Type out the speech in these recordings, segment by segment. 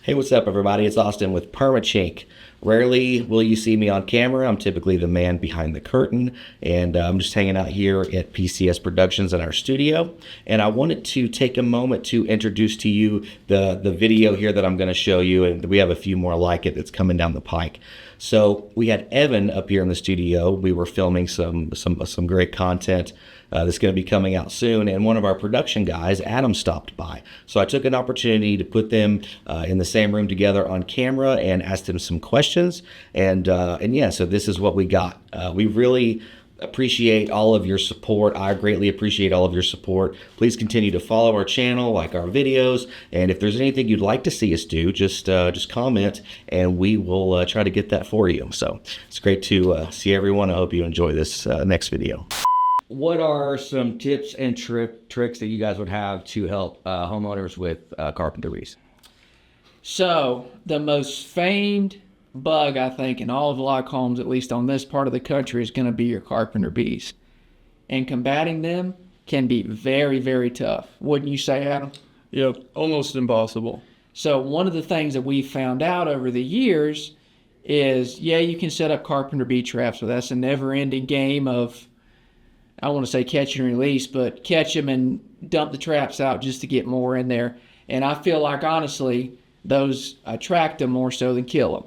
Hey, what's up, everybody? It's Austin with Perma-Chink. Rarely will you see me on camera. I'm typically the man behind the curtain, and I'm just hanging out here at PCS Productions in our studio. And I wanted to take a moment to introduce to you the video here that I'm going to show you, and we have a few more like it that's coming down the pike. So we had Evan up here in the studio. We were filming some great content that's going to be coming out soon, and one of our production guys, Adam, stopped by. So I took an opportunity to put them in the same room together on camera and asked him some questions. And yeah, so this is what we got. We really appreciate all of your support. I greatly appreciate all of your support. Please continue to follow our channel, like our videos, and if there's anything you'd like to see us do, just comment, and we will try to get that for you. So it's great to see everyone. I hope you enjoy this next video. What are some tips and tricks that you guys would have to help homeowners with carpenter bees? So the most famed bug, I think, in all of log homes, at least on this part of the country, is going to be your carpenter bees. And combating them can be very, very tough. Wouldn't you say, Adam? Yep, almost impossible. So one of the things that we found out over the years is, yeah, you can set up carpenter bee traps, but that's a never-ending game of, I don't want to say catch and release, but catch them and dump the traps out just to get more in there. And I feel like, honestly, those attract them more so than kill them.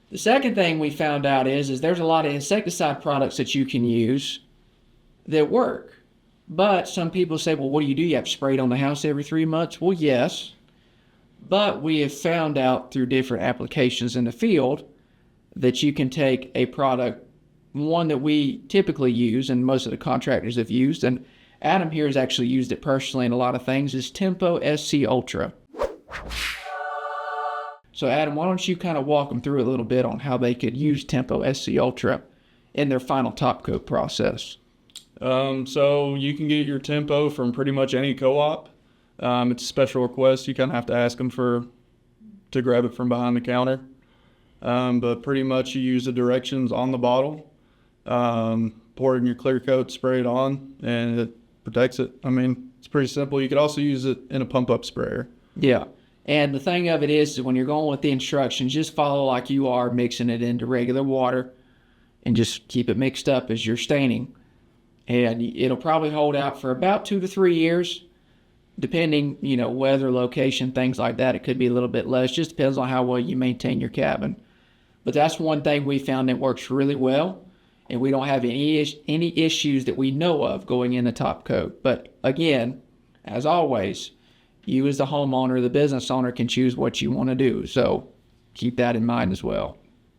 The second thing we found out is there's a lot of insecticide products that you can use that work. But some people say, well, what do? You have to spray it on the house every 3 months? Well, yes. But we have found out through different applications in the field that you can take a product, one that we typically use and most of the contractors have used, and Adam here has actually used it personally in a lot of things, is Tempo SC Ultra. So Adam, why don't you kind of walk them through a little bit on how they could use Tempo SC Ultra in their final top coat process? So you can get your Tempo from pretty much any co-op. It's a special request. You kind of have to ask them to grab it from behind the counter. But pretty much you use the directions on the bottle, pour it in your clear coat, spray it on, and it protects it. I mean, it's pretty simple. You could also use it in a pump-up sprayer. Yeah. And the thing of it is when you're going with the instructions, just follow like you are, mixing it into regular water, and just keep it mixed up as you're staining. And it'll probably hold out for about 2 to 3 years, depending, weather, location, things like that. It could be a little bit less. Just depends on how well you maintain your cabin. But that's one thing we found that works really well, and we don't have any issues that we know of going in the top coat. But again, as always, you as the homeowner, the business owner, can choose what you want to do. So keep that in mind as well.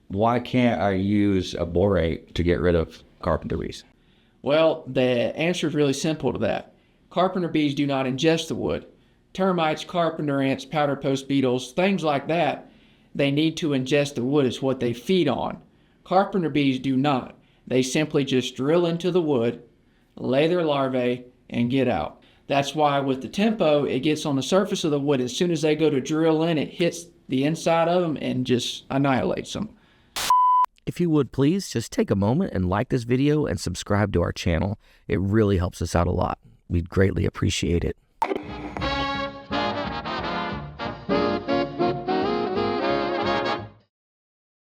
Why can't I use a borate to get rid of carpenter bees? Well, the answer is really simple to that. Carpenter bees do not ingest the wood. Termites, carpenter ants, powder post beetles, things like that, they need to ingest the wood. It's what they feed on. Carpenter bees do not. They simply just drill into the wood, lay their larvae, and get out. That's why with the Tempo, it gets on the surface of the wood. As soon as they go to drill in, it hits the inside of them and just annihilates them. If you would please just take a moment and like this video and subscribe to our channel. It really helps us out a lot. We'd greatly appreciate it.